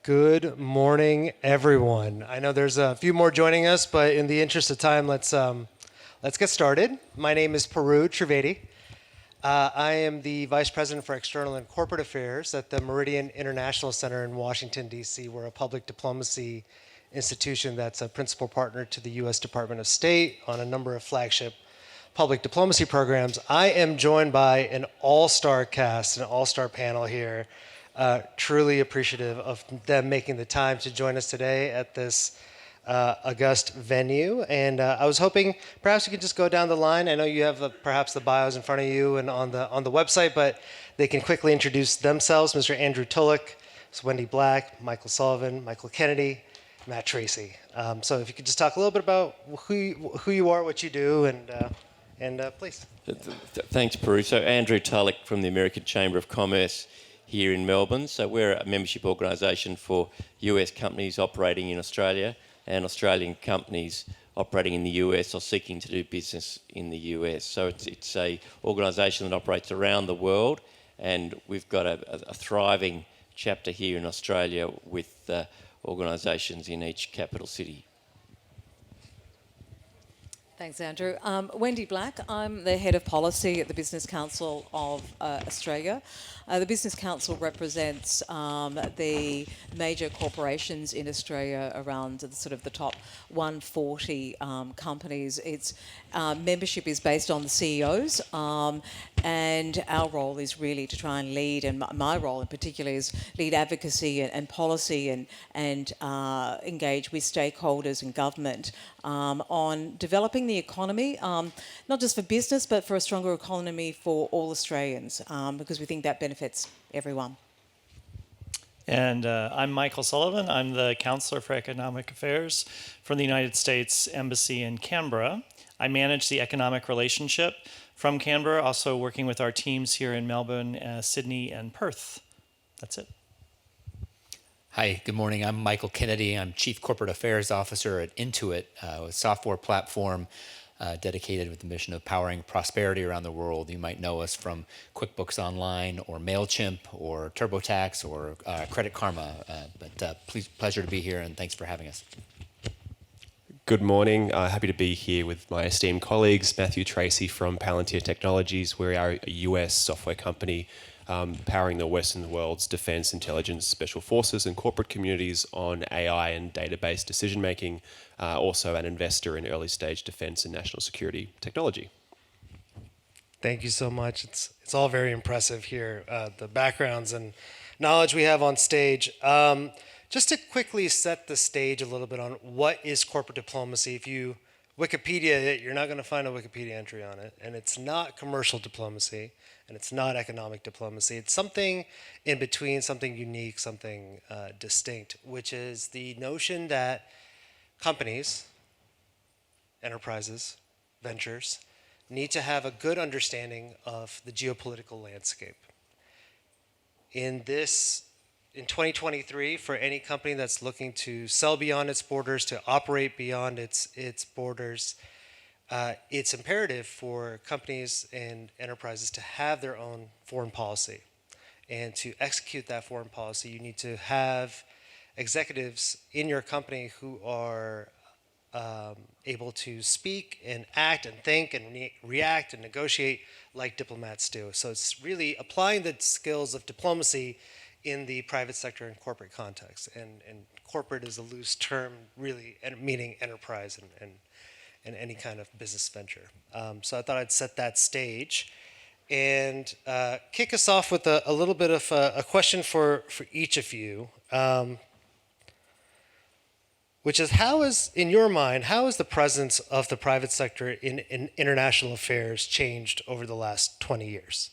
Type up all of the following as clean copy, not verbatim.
Good morning, everyone. I know there's a few more joining us, but in the interest of time, let's get started. My name is Paru Trivedi. I am the Vice President for External and Corporate Affairs at the Meridian International Center in Washington, D.C. We're a public diplomacy institution that's a principal partner to the U.S. Department of State on a number of flagship public diplomacy programs. I am joined by an all-star cast, an all-star panel here. Truly appreciative of them making the time to join us today at this august venue. And I was hoping perhaps you could just go down the line. I know you have perhaps the bios in front of you and on the website, but they can quickly introduce themselves. Mr. Andrew Tulloch, Ms. Wendy Black, Michael Sullivan, Michael Kennedy, Matt Tracy. So if you could just talk a little bit about who you are, what you do, and please. Thanks, Peru. So Andrew Tulloch from the American Chamber of Commerce here in Melbourne. So we're a membership organisation for US companies operating in Australia and Australian companies operating in the US or seeking to do business in the US. So it's a organisation that operates around the world, and we've got a thriving chapter here in Australia with organisations in each capital city. Thanks, Andrew. Wendy Black, I'm the Head of Policy at the Business Council of Australia. The Business Council represents the major corporations in Australia around the top 140 companies. Its membership is based on the CEOs, and our role is really to try and lead, and my role in particular is lead advocacy and policy and engage with stakeholders and government on developing the economy, not just for business, but for a stronger economy for all Australians, because we think that benefits everyone. And I'm Michael Sullivan. I'm the Counselor for Economic Affairs from the United States Embassy in Canberra. I manage the economic relationship from Canberra, also working with our teams here in Melbourne, Sydney, and Perth. That's it. Hi, good morning. I'm Michael Kennedy. I'm Chief Corporate Affairs Officer at Intuit, a software platform dedicated with the mission of powering prosperity around the world. You might know us from QuickBooks Online or MailChimp or TurboTax or Credit Karma. Pleasure to be here, and thanks for having us. Good morning. Happy to be here with my esteemed colleagues, Matthew Tracy from Palantir Technologies. We are a US software company powering the Western world's defense, intelligence, special forces and corporate communities on AI and database decision-making, also an investor in early-stage defense and national security technology. Thank you so much. It's all very impressive here, the backgrounds and knowledge we have on stage. Just to quickly set the stage a little bit on what is corporate diplomacy. If you Wikipedia it, you're not going to find a Wikipedia entry on it, and it's not commercial diplomacy, and it's not economic diplomacy. It's something in between, something unique, something distinct, which is the notion that companies, enterprises, ventures, need to have a good understanding of the geopolitical landscape. In 2023, for any company that's looking to sell beyond its borders, to operate beyond its borders, it's imperative for companies and enterprises to have their own foreign policy. And to execute that foreign policy, you need to have executives in your company who are able to speak and act and think and react and negotiate like diplomats do. So it's really applying the skills of diplomacy in the private sector and corporate context. And corporate is a loose term, really, meaning enterprise and any kind of business venture. So I thought I'd set that stage and kick us off with a little bit of a question for each of you, which is, in your mind, how has the presence of the private sector in international affairs changed over the last 20 years?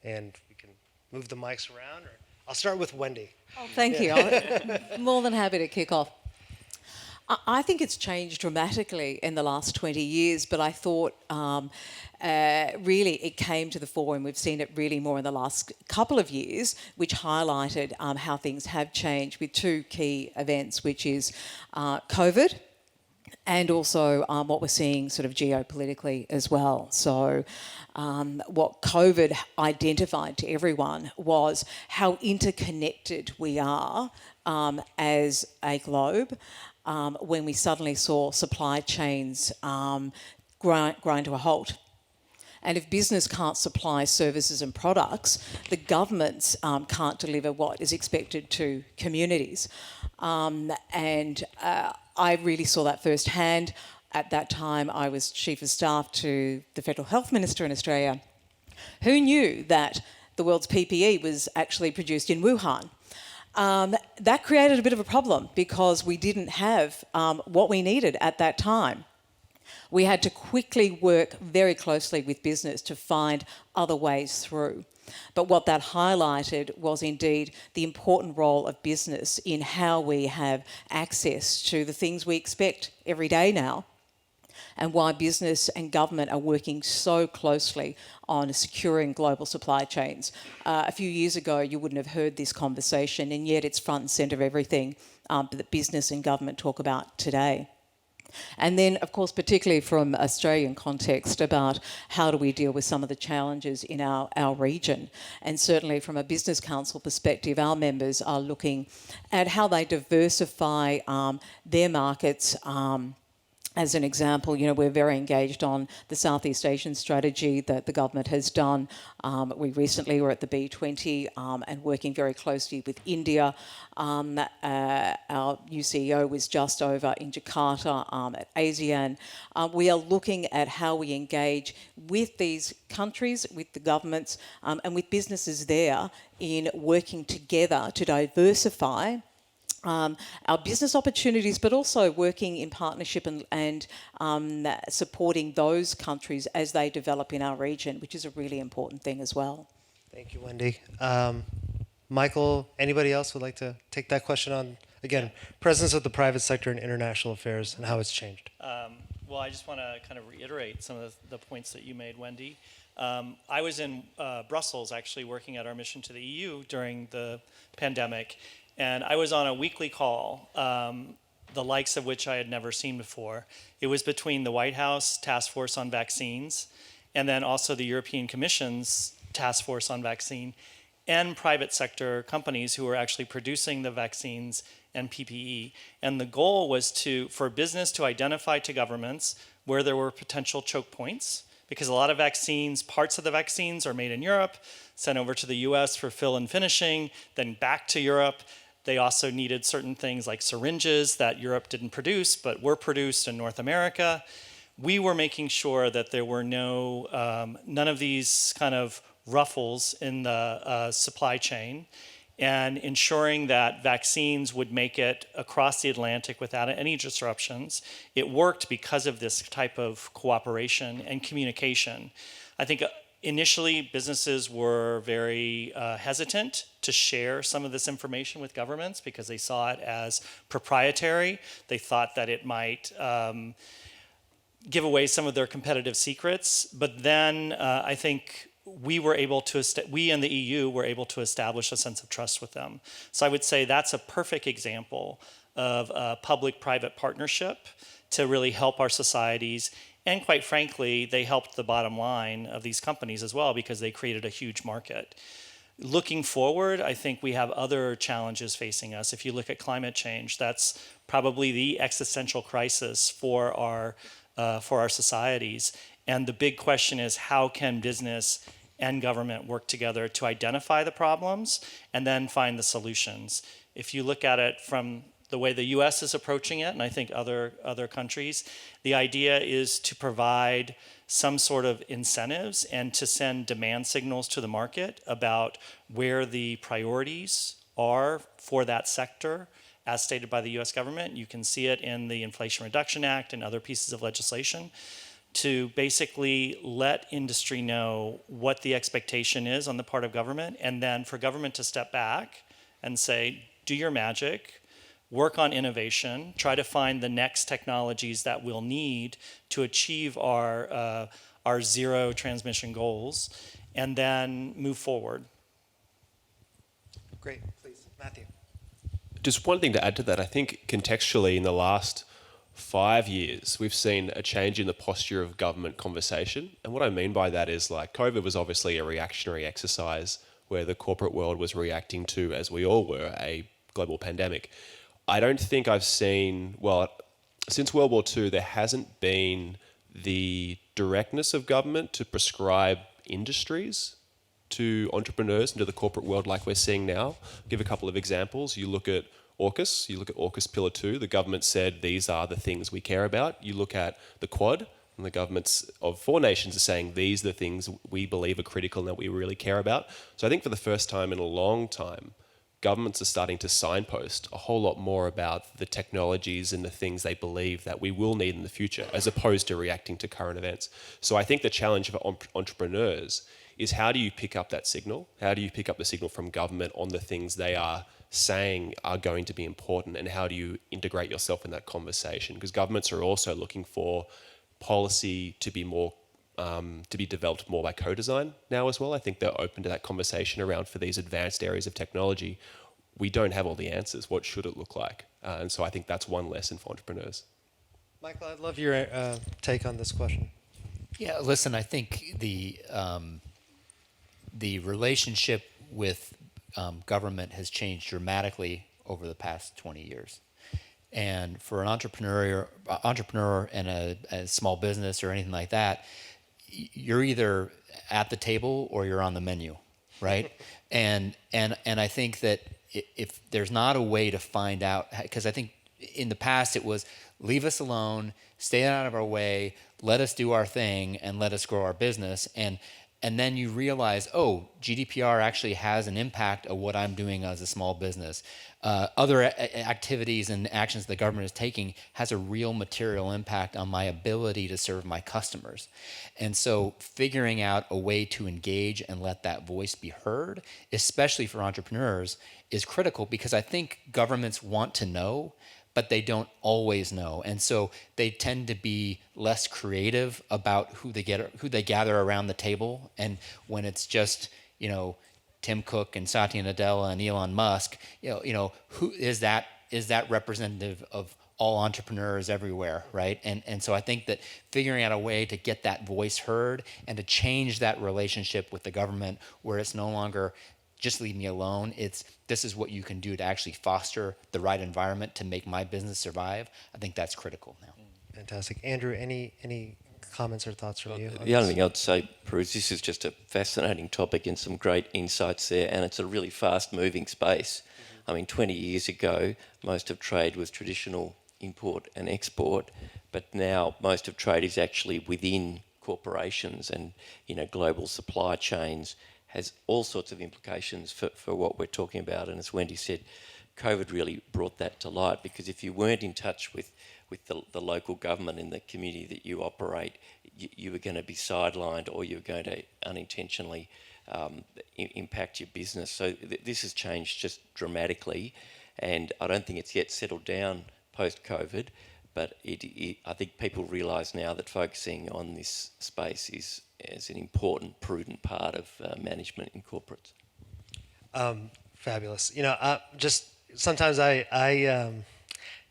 And we can move the mics around, or I'll start with Wendy. Oh, thank you. I'm more than happy to kick off. I think it's changed dramatically in the last 20 years, but I thought really it came to the fore, and we've seen it really more in the last couple of years, which highlighted how things have changed with two key events, which is COVID and also what we're seeing sort of geopolitically as well. So what COVID identified to everyone was how interconnected we are as a globe when we suddenly saw supply chains grind to a halt. And if business can't supply services and products, the governments can't deliver what is expected to communities. I really saw that firsthand. At that time, I was Chief of Staff to the Federal Health Minister in Australia, who knew that the world's PPE was actually produced in Wuhan. That created a bit of a problem because we didn't have what we needed at that time. We had to quickly work very closely with business to find other ways through. But what that highlighted was indeed the important role of business in how we have access to the things we expect every day now, and why business and government are working so closely on securing global supply chains. A few years ago, you wouldn't have heard this conversation, and yet it's front and centre of everything that business and government talk about today. And then, of course, particularly from Australian context, about how do we deal with some of the challenges in our region. And certainly from a Business Council perspective, our members are looking at how they diversify their markets. As an example, we're very engaged on the Southeast Asian strategy that the government has done. We recently were at the B20 and working very closely with India. Our new CEO was just over in Jakarta at ASEAN. We are looking at how we engage with these countries, with the governments, and with businesses there in working together to diversify our business opportunities, but also working in partnership and supporting those countries as they develop in our region, which is a really important thing as well. Thank you, Wendy. Michael, anybody else would like to take that question on? Again, presence of the private sector in international affairs and how it's changed. Well, I just want to kind of reiterate some of the points that you made, Wendy. I was in Brussels, actually, working at our mission to the EU during the pandemic. And I was on a weekly call, the likes of which I had never seen before. It was between the White House Task Force on Vaccines and then also the European Commission's Task Force on Vaccine and private sector companies who were actually producing the vaccines and PPE. And the goal was for business to identify to governments where there were potential choke points, because a lot of vaccines, parts of the vaccines are made in Europe, sent over to the US for fill and finishing, then back to Europe. They also needed certain things like syringes that Europe didn't produce, but were produced in North America. We were making sure that there were none of these kind of ruffles in the supply chain, and ensuring that vaccines would make it across the Atlantic without any disruptions. It worked because of this type of cooperation and communication. I think initially, businesses were very hesitant to share some of this information with governments because they saw it as proprietary. They thought that it might give away some of their competitive secrets. But then I think we and the EU were able to establish a sense of trust with them. So I would say that's a perfect example of a public-private partnership to really help our societies. And quite frankly, they helped the bottom line of these companies as well because they created a huge market. Looking forward, I think we have other challenges facing us. If you look at climate change, that's probably the existential crisis for our societies. And the big question is, how can business and government work together to identify the problems and then find the solutions? If you look at it from the way the US is approaching it, and I think other countries, the idea is to provide some sort of incentives and to send demand signals to the market about where the priorities are for that sector, as stated by the US government. You can see it in the Inflation Reduction Act and other pieces of legislation, to basically let industry know what the expectation is on the part of government, and then for government to step back and say, do your magic, work on innovation, try to find the next technologies that we'll need to achieve our zero transmission goals, and then move forward. Great, please, Matthew. Just one thing to add to that, I think contextually in the last 5 years, we've seen a change in the posture of government conversation. And what I mean by that is, like, COVID was obviously a reactionary exercise where the corporate world was reacting to, as we all were, a global pandemic. I don't think I've seen, well, since World War II, there hasn't been the directness of government to prescribe industries to entrepreneurs and to the corporate world like we're seeing now. I'll give a couple of examples. You look at AUKUS Pillar 2, the government said these are the things we care about. You look at the Quad, and the governments of 4 nations are saying these are the things we believe are critical and that we really care about. So I think for the first time in a long time, governments are starting to signpost a whole lot more about the technologies and the things they believe that we will need in the future, as opposed to reacting to current events. So I think the challenge for entrepreneurs is, how do you pick up that signal? How do you pick up the signal from government on the things they are saying are going to be important, and how do you integrate yourself in that conversation? Because governments are also looking for policy to be more to be developed more by co-design now as well. I think they're open to that conversation around, for these advanced areas of technology, we don't have all the answers. What should it look like? And so I think that's one lesson for entrepreneurs. Michael, I'd love your take on this question. Yeah, listen, I think the relationship with government has changed dramatically over the past 20 years. And for an entrepreneur and a small business or anything like that, you're either at the table or you're on the menu, right? and I think that if there's not a way to find out, because I think in the past it was, leave us alone, stay out of our way, let us do our thing, and let us grow our business. And then you realize, oh, GDPR actually has an impact of what I'm doing as a small business. Other activities and actions the government is taking has a real material impact on my ability to serve my customers. And so figuring out a way to engage and let that voice be heard, especially for entrepreneurs, is critical, because I think governments want to know, but they don't always know. And so they tend to be less creative about who they gather around the table. And when it's just, Tim Cook and Satya Nadella and Elon Musk, who is that representative of all entrepreneurs everywhere, right? And so I think that figuring out a way to get that voice heard and to change that relationship with the government, where it's no longer just leave me alone, it's this is what you can do to actually foster the right environment to make my business survive. I think that's critical now. Fantastic. Andrew, any comments or thoughts from you? The only thing I'd say, Bruce, this is just a fascinating topic and some great insights there, and it's a really fast-moving space. I mean, 20 years ago, most of trade was traditional import and export, but now most of trade is actually within corporations and, global supply chains. Has all sorts of implications for what we're talking about. And as Wendy said, COVID really brought that to light, because if you weren't in touch with the local government in the community that you operate, you were going to be sidelined, or you were going to unintentionally impact your business. So this has changed just dramatically, and I don't think it's yet settled down post-COVID, but I think people realise now that focusing on this space is an important, prudent part of management in corporates. Fabulous. Just sometimes I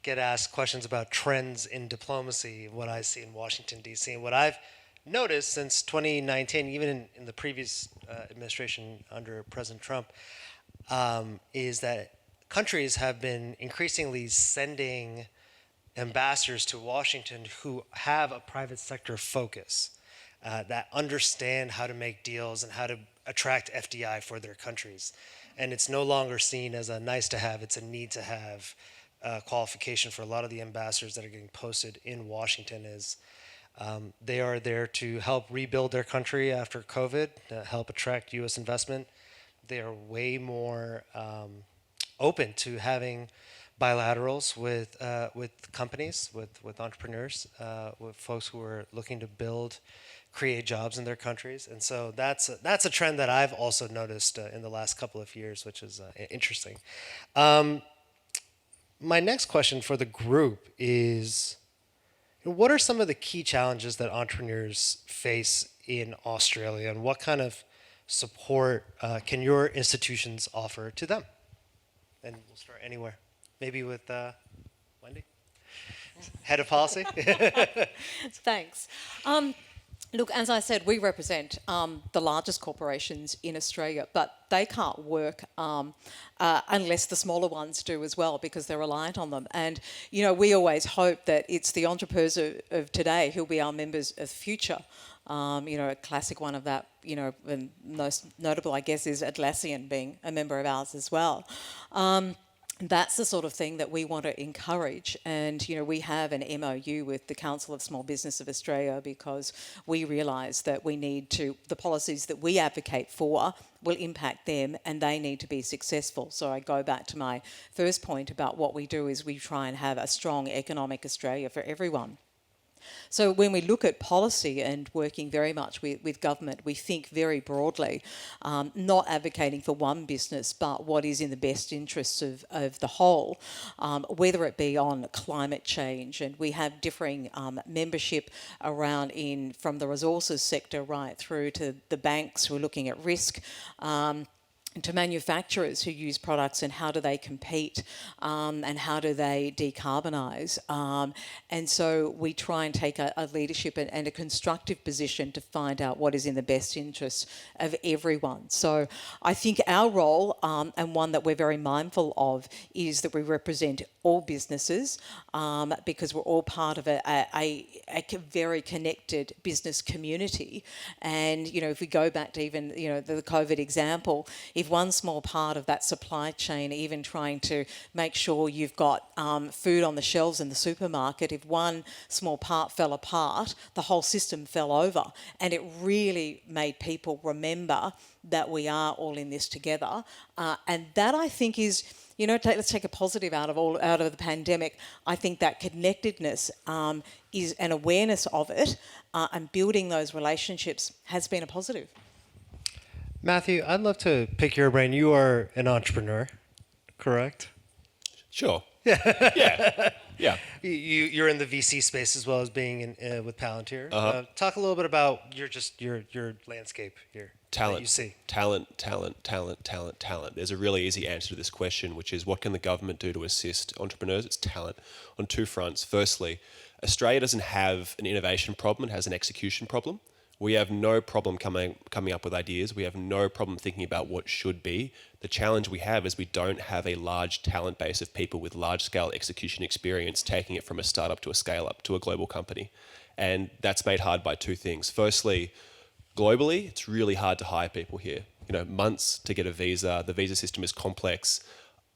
get asked questions about trends in diplomacy, what I see in Washington, D.C. And what I've noticed since 2019, even in the previous administration under President Trump, is that countries have been increasingly sending ambassadors to Washington who have a private sector focus, that understand how to make deals and how to attract FDI for their countries. And it's no longer seen as a nice to have, it's a need to have qualification for a lot of the ambassadors that are getting posted in Washington. Is they are there to help rebuild their country after COVID, help attract U.S. investment. They are way more open to having bilaterals with companies, with entrepreneurs, with folks who are looking to create jobs in their countries. And so that's a trend that I've also noticed in the last couple of years, which is interesting. My next question for the group is, what are some of the key challenges that entrepreneurs face in Australia, and what kind of support can your institutions offer to them? And we'll start anywhere. Maybe with Wendy? Head of policy. Thanks. Look, as I said, we represent the largest corporations in Australia, but they can't work unless the smaller ones do as well, because they're reliant on them. And, you know, we always hope that it's the entrepreneurs of today who'll be our members of the future. You know, a classic one of that, you know, and most notable, I guess, is Atlassian being a member of ours as well. That's the sort of thing that we want to encourage. And, you know, we have an MOU with the Council of Small Business of Australia because we realise that we need to, the policies that we advocate for will impact them and they need to be successful. So I go back to my first point about what we do is we try and have a strong economic Australia for everyone. So when we look at policy and working very much with government, we think very broadly, not advocating for one business, but what is in the best interests of the whole, whether it be on climate change. And we have differing membership around from the resources sector right through to the banks who are looking at risk, to manufacturers who use products and how do they compete and how do they decarbonise. And so we try and take a leadership and a constructive position to find out what is in the best interests of everyone. So I think our role, and one that we're very mindful of, is that we represent all businesses because we're all part of a very connected business community. And, you know, if we go back to even, you know, the COVID example, if one small part of that supply chain, even trying to make sure you've got food on the shelves in the supermarket, if one small part fell apart, the whole system fell over. And it really made people remember that we are all in this together. And that, I think, is, you know, let's take a positive out of the pandemic. I think that connectedness is an awareness of it, and building those relationships has been a positive. Matthew, I'd love to pick your brain. You are an entrepreneur, correct? Sure. Yeah. Yeah. You're in the VC space as well as being with Palantir. Talk a little bit about your landscape here. Talent. That you see. Talent. There's a really easy answer to this question, which is what can the government do to assist entrepreneurs? It's talent on two fronts. Firstly, Australia doesn't have an innovation problem, it has an execution problem. We have no problem coming up with ideas. We have no problem thinking about what should be. The challenge we have is we don't have a large talent base of people with large-scale execution experience taking it from a startup to a scale-up to a global company. And that's made hard by two things. Firstly, globally, it's really hard to hire people here. You know, months to get a visa. The visa system is complex.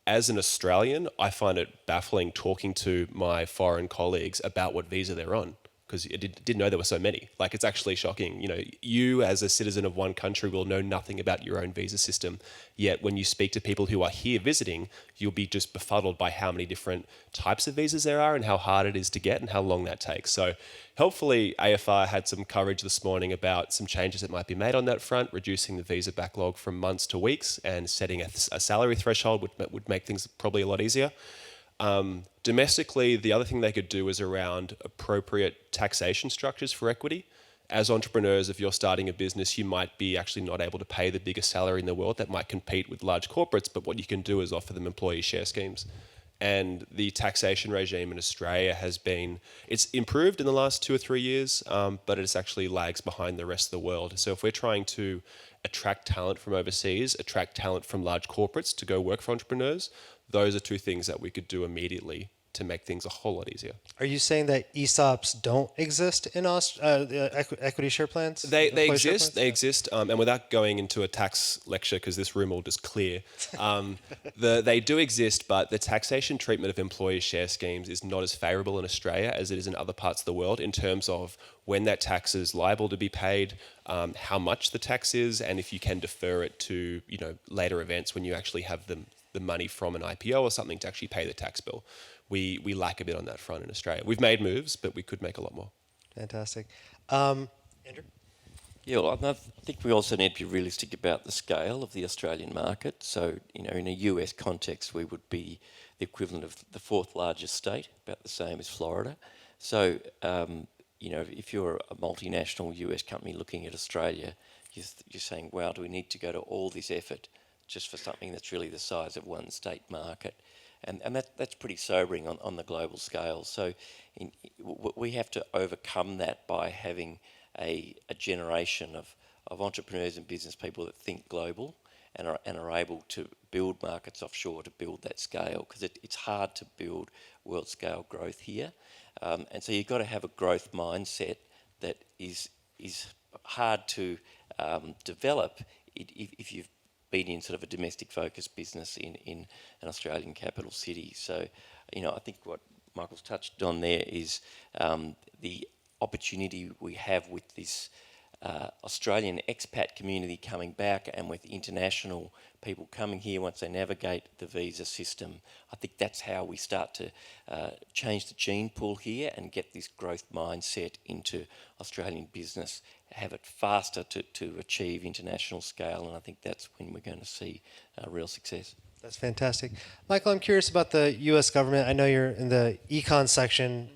As an Australian, I find it baffling talking to my foreign colleagues about what visa they're on, because I didn't know there were so many. Like, it's actually shocking. You know, you as a citizen of one country will know nothing about your own visa system. Yet when you speak to people who are here visiting, you'll be just befuddled by how many different types of visas there are and how hard it is to get and how long that takes. So hopefully AFR had some courage this morning about some changes that might be made on that front, reducing the visa backlog from months to weeks and setting a salary threshold would make things probably a lot easier. Domestically, the other thing they could do is around appropriate taxation structures for equity. As entrepreneurs, if you're starting a business, you might be actually not able to pay the biggest salary in the world that might compete with large corporates, but what you can do is offer them employee share schemes. And the taxation regime in Australia it's improved in the last 2 or 3 years, but it actually lags behind the rest of the world. So if we're trying to attract talent from overseas, attract talent from large corporates to go work for entrepreneurs, those are two things that we could do immediately to make things a whole lot easier. Are you saying that ESOPs don't exist in equity share plans? They exist, and without going into a tax lecture, because this room will just clear, they do exist, but the taxation treatment of employee share schemes is not as favourable in Australia as it is in other parts of the world in terms of when that tax is liable to be paid, how much the tax is, and if you can defer it to, you know, later events when you actually have the money from an IPO or something to actually pay the tax bill. We lack a bit on that front in Australia. We've made moves, but we could make a lot more. Fantastic. Andrew? Yeah, well, I think we also need to be realistic about the scale of the Australian market. So, you know, in a US context, we would be the equivalent of the fourth largest state, about the same as Florida. So, you know, if you're a multinational US company looking at Australia, you're saying, wow, do we need to go to all this effort just for something that's really the size of one state market? and that's pretty sobering on the global scale. So we have to overcome that by having a generation of entrepreneurs and business people that think global and are able to build markets offshore to build that scale, because it's hard to build world scale growth here. And so you've got to have a growth mindset that is hard to develop if you've been in sort of a domestic focused business in an Australian capital city. So, I think what Michael's touched on there is the opportunity we have with this Australian expat community coming back, and with international people coming here once they navigate the visa system. I think that's how we start to change the gene pool here and get this growth mindset into Australian business, have it faster to achieve international scale, and I think that's when we're going to see real success. That's fantastic. Michael, I'm curious about the U.S. government. I know you're in the econ section.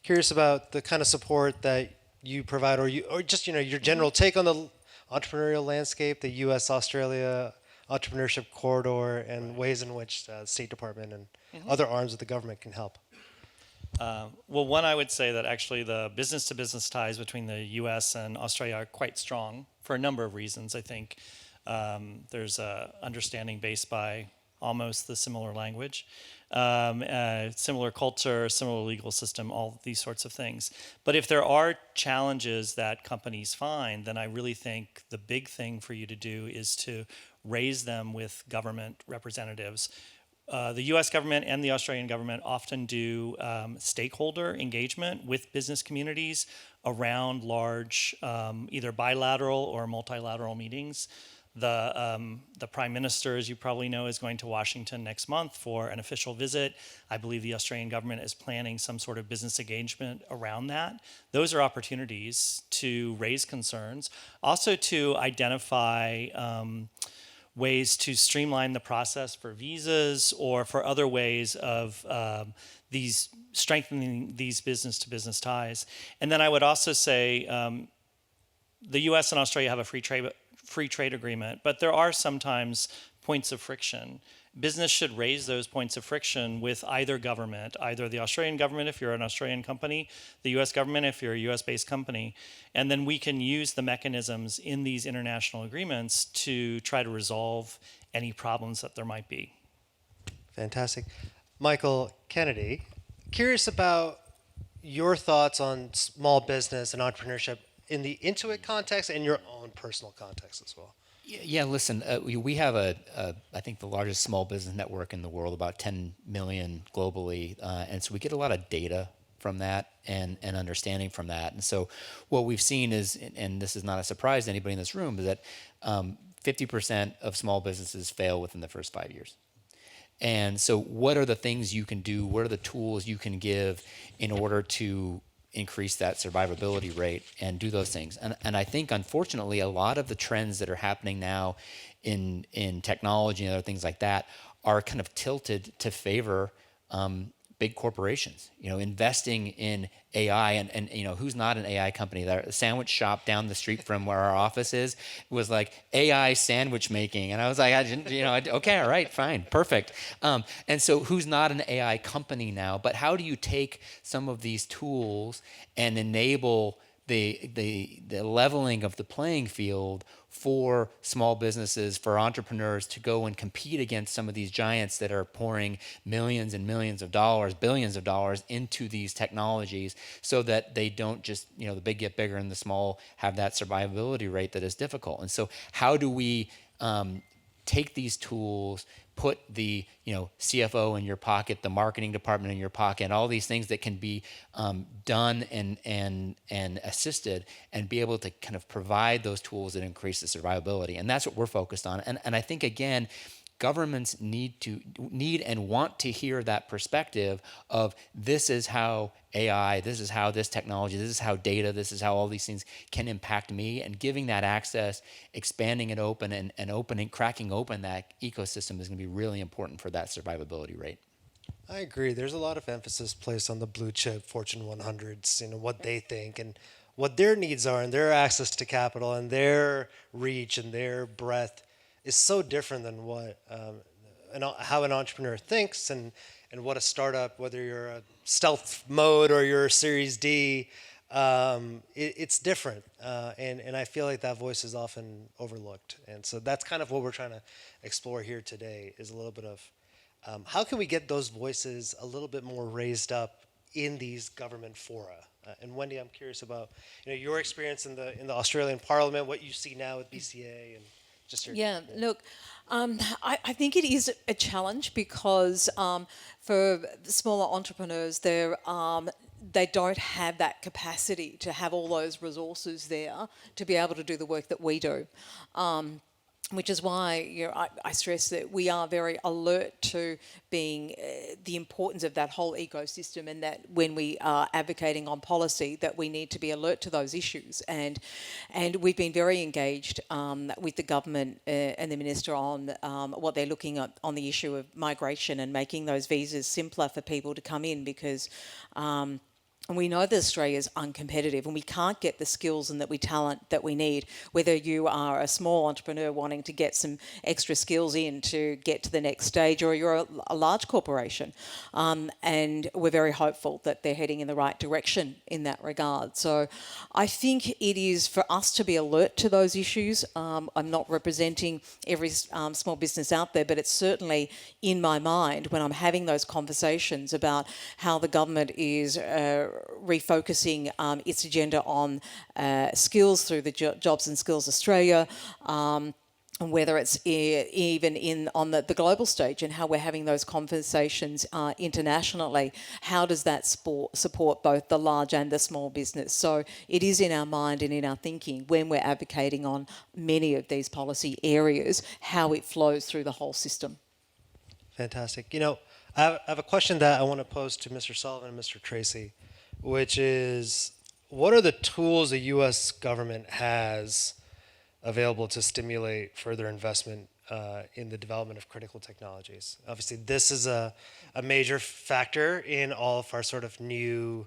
Curious about the kind of support that you provide, or just your general take on the entrepreneurial landscape, the U.S.-Australia entrepreneurship corridor, and ways in which the State Department and other arms of the government can help. Well, one, I would say that actually the business-to-business ties between the U.S. and Australia are quite strong for a number of reasons. I think there's a understanding based by almost the similar language, similar culture, similar legal system, all these sorts of things. But if there are challenges that companies find, then I really think the big thing for you to do is to raise them with government representatives. The U.S. government and the Australian government often do stakeholder engagement with business communities around large, either bilateral or multilateral meetings. The Prime Minister, as you probably know, is going to Washington next month for an official visit. I believe the Australian government is planning some sort of business engagement around that. Those are opportunities to raise concerns, also to identify ways to streamline the process for visas or for other ways of strengthening these business-to-business ties. And then I would also say the U.S. and Australia have a free trade agreement, but there are sometimes points of friction. Business should raise those points of friction with either government, either the Australian government if you're an Australian company, the US government if you're a US-based company, and then we can use the mechanisms in these international agreements to try to resolve any problems that there might be. Fantastic. Michael Kennedy, curious about your thoughts on small business and entrepreneurship in the Intuit context and your own personal context as well. Yeah, listen, we have I think the largest small business network in the world, about 10 million globally. And so we get a lot of data from that and understanding from that. And so what we've seen is, and this is not a surprise to anybody in this room, is that 50% of small businesses fail within the first 5 years. And so what are the things you can do? What are the tools you can give in order to increase that survivability rate and do those things? And I think, unfortunately, a lot of the trends that are happening now in technology and other things like that are kind of tilted to favor big corporations, investing in AI, and who's not an AI company? The sandwich shop down the street from where our office is was like AI sandwich making, and I was like, okay, all right, fine, perfect. And so, who's not an AI company now? But how do you take some of these tools and enable the leveling of the playing field for small businesses, for entrepreneurs to go and compete against some of these giants that are pouring millions and millions of dollars, billions of dollars into these technologies, so that they don't just, the big get bigger and the small have that survivability rate that is difficult. And so how do we take these tools, put the CFO in your pocket, the marketing department in your pocket, all these things that can be done and assisted, and be able to kind of provide those tools that increase the survivability. And that's what we're focused on. And I think, again, governments need and want to hear that perspective of, this is how AI, this is how this technology, this is how data, this is how all these things can impact me, and giving that access, expanding it open, and cracking open that ecosystem is going to be really important for that survivability rate. I agree. There's a lot of emphasis placed on the blue chip Fortune 100s, what they think and what their needs are, and their access to capital and their reach and their breadth is so different than what how an entrepreneur thinks and what a startup, whether you're a stealth mode or you're a Series D, it's different. And I feel like that voice is often overlooked. And so that's kind of what we're trying to explore here today is a little bit of how can we get those voices a little bit more raised up in these government fora? And Wendy, I'm curious about your experience in the Australian Parliament, what you see now with BCA, and just your Look, I think it is a challenge because for the smaller entrepreneurs, they don't have that capacity to have all those resources there to be able to do the work that we do. Which is why I stress that we are very alert to being the importance of that whole ecosystem, and that when we are advocating on policy, that we need to be alert to those issues. And we've been very engaged with the government and the minister on what they're looking at on the issue of migration and making those visas simpler for people to come in, because and we know that Australia is uncompetitive and we can't get the skills and talent that we need, whether you are a small entrepreneur wanting to get some extra skills in to get to the next stage, or you're a large corporation. And we're very hopeful that they're heading in the right direction in that regard. So I think it is for us to be alert to those issues. I'm not representing every small business out there, but it's certainly in my mind when I'm having those conversations about how the government is refocusing its agenda on skills through the Jobs and Skills Australia, whether it's even on the global stage, and how we're having those conversations internationally. How does that support both the large and the small business? So it is in our mind and in our thinking when we're advocating on many of these policy areas, how it flows through the whole system. Fantastic. I have a question that I want to pose to Mr. Sullivan and Mr. Tracy, which is, what are the tools the U.S. government has available to stimulate further investment in the development of critical technologies? Obviously, this is a major factor in all of our sort of new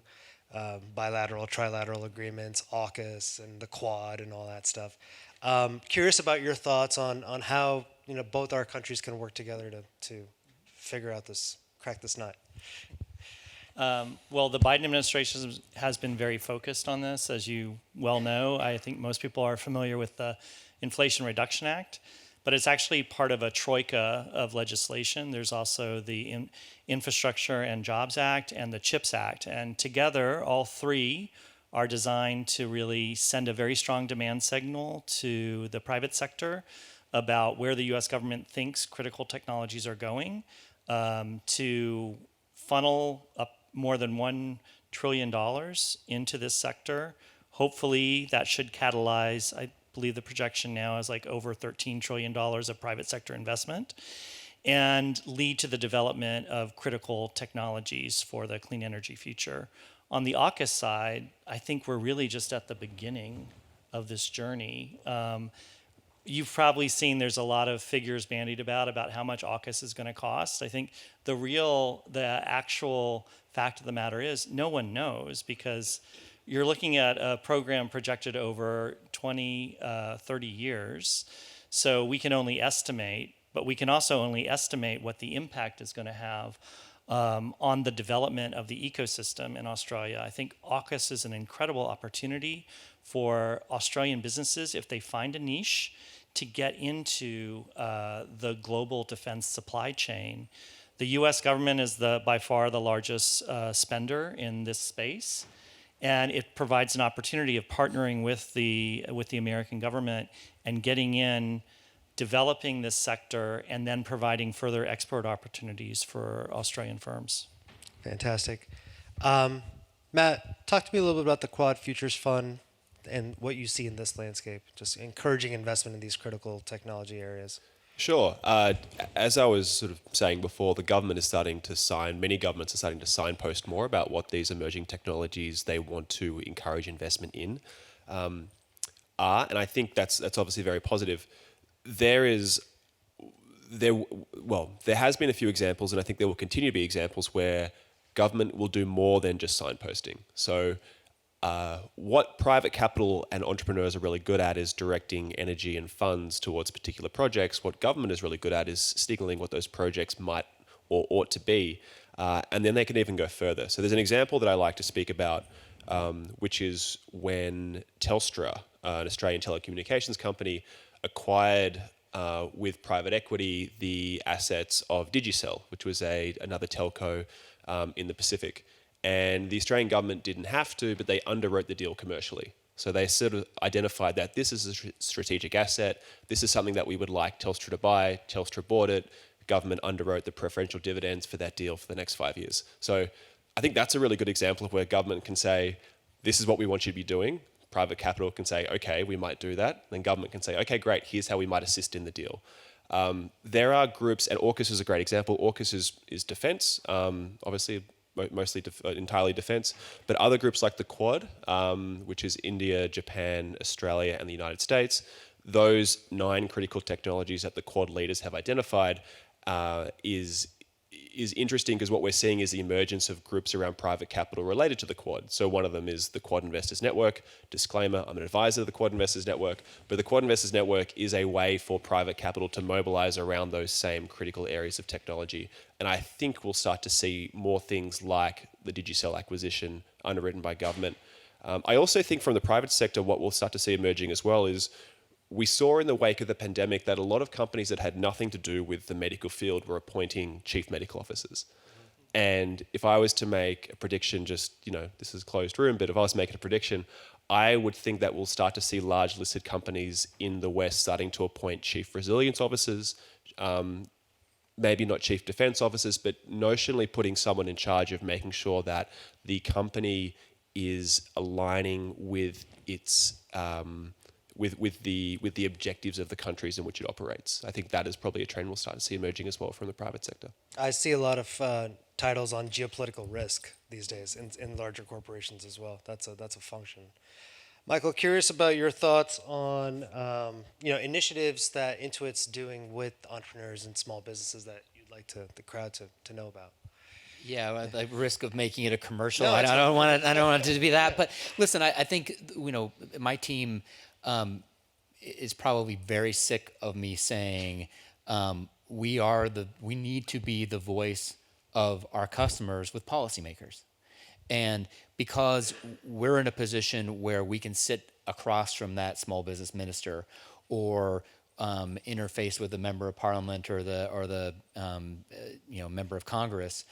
bilateral, trilateral agreements, AUKUS and the Quad and all that stuff. Curious about your thoughts on how both our countries can work together to figure out crack this nut. Well, the Biden administration has been very focused on this, as you well know. I think most people are familiar with the Inflation Reduction Act, but it's actually part of a troika of legislation. There's also the Infrastructure and Jobs Act and the CHIPS Act, and together, all three are designed to really send a very strong demand signal to the private sector about where the U.S. government thinks critical technologies are going, to funnel up more than $1 trillion into this sector. Hopefully that should catalyze, I believe the projection now is like over $13 trillion of private sector investment, and lead to the development of critical technologies for the clean energy future. On the AUKUS side, I think we're really just at the beginning of this journey. You've probably seen there's a lot of figures bandied about how much AUKUS is going to cost. I think the actual fact of the matter is no one knows, because you're looking at a program projected over 20, 30 years. So we can only estimate, but we can also only estimate what the impact is going to have on the development of the ecosystem in Australia. I think AUKUS is an incredible opportunity for Australian businesses, if they find a niche, to get into the global defense supply chain. The U.S. government is by far the largest spender in this space, and it provides an opportunity of partnering with the American government and getting in, developing this sector, and then providing further export opportunities for Australian firms. Fantastic. Matt, talk to me a little bit about the Quad Futures Fund and what you see in this landscape, just encouraging investment in these critical technology areas. Sure. As I was sort of saying before, many governments are starting to signpost more about what these emerging technologies they want to encourage investment in are, and I think that's obviously very positive. There has been a few examples, and I think there will continue to be examples where government will do more than just signposting. So what private capital and entrepreneurs are really good at is directing energy and funds towards particular projects. What government is really good at is signaling what those projects might or ought to be. And then they can even go further. So there's an example that I like to speak about, which is when Telstra, an Australian telecommunications company, acquired with private equity the assets of Digicel, which was another telco in the Pacific. And the Australian government didn't have to, but they underwrote the deal commercially. So they sort of identified that this is a strategic asset. This is something that we would like Telstra to buy. Telstra bought it. The government underwrote the preferential dividends for that deal for the next 5 years. So I think that's a really good example of where government can say, this is what we want you to be doing. Private capital can say, okay, we might do that. Then government can say, okay, great, here's how we might assist in the deal. There are groups, and AUKUS is a great example. AUKUS is defense, obviously mostly entirely defense, but other groups like the Quad, which is India, Japan, Australia, and the United States, those 9 critical technologies that the Quad leaders have identified is interesting because what we're seeing is the emergence of groups around private capital related to the Quad. So one of them is the Quad Investors Network. Disclaimer, I'm an advisor of the Quad Investors Network, but the Quad Investors Network is a way for private capital to mobilize around those same critical areas of technology. And I think we'll start to see more things like the Digicel acquisition underwritten by government. I also think from the private sector, what we'll start to see emerging as well is we saw in the wake of the pandemic that a lot of companies that had nothing to do with the medical field were appointing chief medical officers. And if I was to make a prediction, just, this is closed room, but if I was making a prediction, I would think that we'll start to see large listed companies in the West starting to appoint chief resilience officers, maybe not chief defense officers, but notionally putting someone in charge of making sure that the company is aligning with its with the objectives of the countries in which it operates. I think that is probably a trend we'll start to see emerging as well from the private sector. I see a lot of titles on geopolitical risk these days in larger corporations as well. That's a function. Michael, curious about your thoughts on initiatives that Intuit's doing with entrepreneurs and small businesses that you'd like the crowd to know about. Yeah, at the risk of making it a commercial, No, I don't want it to be that. But listen, I think my team is probably very sick of me saying we need to be the voice of our customers with policymakers. And because we're in a position where we can sit across from that small business minister or interface with the member of parliament or the member of Congress,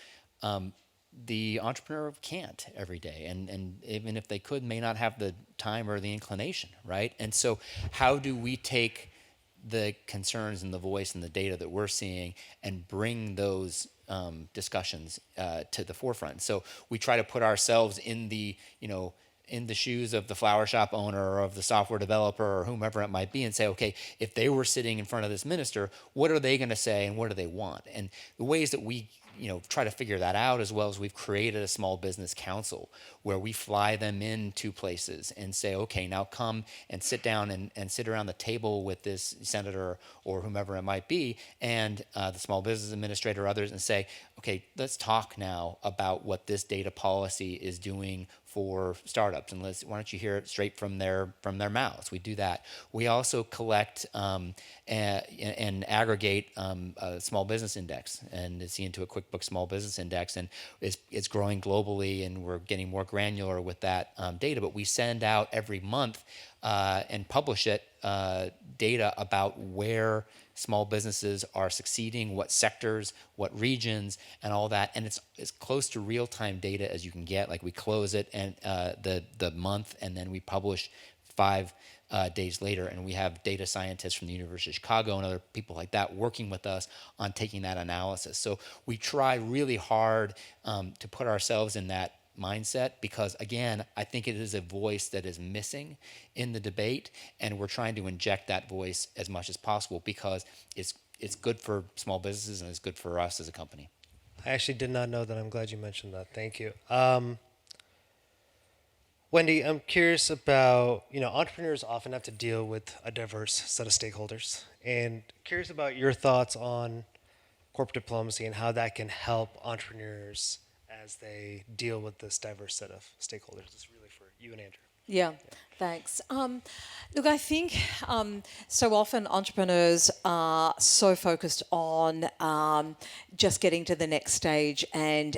the entrepreneur can't every day, and even if they could, may not have the time or the inclination, right? And so how do we take the concerns and the voice and the data that we're seeing and bring those discussions to the forefront? So we try to put ourselves in the shoes of the flower shop owner or of the software developer or whomever it might be and say, okay, if they were sitting in front of this minister, what are they going to say and what do they want? And the ways that we try to figure that out, as well as we've created a small business council where we fly them into places and say, okay, now come and sit down and sit around the table with this senator or whomever it might be and the small business administrator or others and say, okay, let's talk now about what this data policy is doing for startups, and why don't you hear it straight from their mouths? We do that. We also collect and aggregate a small business index, and it's into a QuickBooks Small Business Index, and it's growing globally, and we're getting more granular with that data. But we send out every month and publish it data about where small businesses are succeeding, what sectors, what regions, and all that. And it's as close to real-time data as you can get. Like we close it and the month, and then we publish 5 days later. And we have data scientists from the University of Chicago and other people like that working with us on taking that analysis. So we try really hard to put ourselves in that mindset because, again, I think it is a voice that is missing in the debate, and we're trying to inject that voice as much as possible because it's good for small businesses and it's good for us as a company. I actually did not know that. I'm glad you mentioned that. Thank you. Wendy, I'm curious about, entrepreneurs often have to deal with a diverse set of stakeholders, and curious about your thoughts on corporate diplomacy and how that can help entrepreneurs as they deal with this diverse set of stakeholders. It's really for you and Andrew. Yeah, thanks. Look, I think so often entrepreneurs are so focused on just getting to the next stage and